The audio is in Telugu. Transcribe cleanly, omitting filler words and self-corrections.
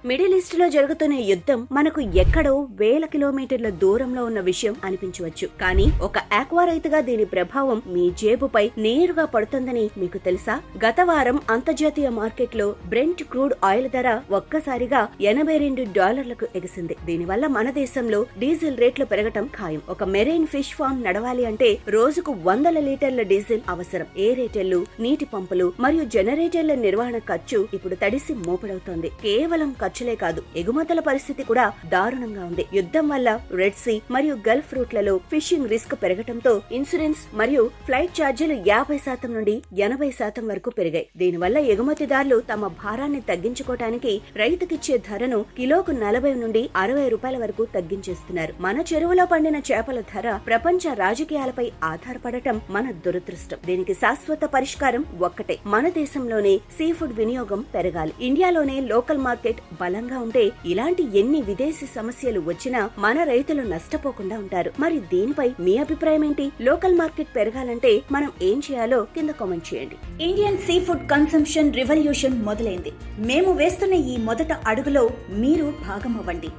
మిడిల్ ఈస్ట్ లో జరుగుతున్న యుద్ధం మనకు ఎక్కడో వేల కిలోమీటర్ల దూరంలో ఉన్న విషయం అనిపించవచ్చు. కానీ ఒక ఆక్వా రైతుగా దీని ప్రభావం మీ జేబుపై నేరుగా పడుతుందని మీకు తెలుసా? గత వారం అంతర్జాతీయ మార్కెట్లో బ్రెంట్ క్రూడ్ ఆయిల్ ధర ఒక్కసారిగా $82 ఎగిసింది. దీనివల్ల మన దేశంలో డీజిల్ రేట్లు పెరగటం ఖాయం. ఒక మెరైన్ ఫిష్ ఫార్మ్ నడవాలి అంటే రోజుకు 100 లీటర్ల డీజిల్ అవసరం. ఏరేటర్లు, నీటి పంపులు మరియు జనరేటర్ల నిర్వహణ ఖర్చు ఇప్పుడు తడిసి మోపడవుతోంది. కేవలం ఖర్చులే కాదు, ఎగుమతుల పరిస్థితి కూడా దారుణంగా ఉంది. యుద్ధం వల్ల రెడ్ సీ మరియు గల్ఫ్ రూట్లలో ఫిషింగ్ రిస్క్ పెరగటంతో ఇన్సూరెన్స్ మరియు ఫ్లైట్ ఛార్జీలు 50% నుండి 80% వరకు పెరిగాయి. దీనివల్ల ఎగుమతిదారులు తమ భారాన్ని తగ్గించుకోవటానికి రైతుకిచ్చే ధరను కిలోకు 40 నుండి 60 రూపాయల వరకు తగ్గించేస్తున్నారు. మన చెరువులో పండిన చేపల ధర ప్రపంచ రాజకీయాలపై ఆధారపడటం మన దురదృష్టం. దీనికి శాశ్వత పరిష్కారం ఒక్కటే, మన దేశంలోనే సీ ఫుడ్ వినియోగం పెరగాలి. ఇండియాలోనే లోకల్ మార్కెట్ బలంగా ఉంటే ఇలాంటి ఎన్ని విదేశీ సమస్యలు వచ్చినా మన రైతులు నష్టపోకుండా ఉంటారు. మరి దీనిపై మీ అభిప్రాయం ఏంటి? లోకల్ మార్కెట్ పెరగాలంటే మనం ఏం చేయాలో కింద కామెంట్ చేయండి. Indian sea food consumption revolution మొదలైంది. మేము వేస్తున్న ఈ మొదట అడుగులో మీరు భాగమవ్వండి.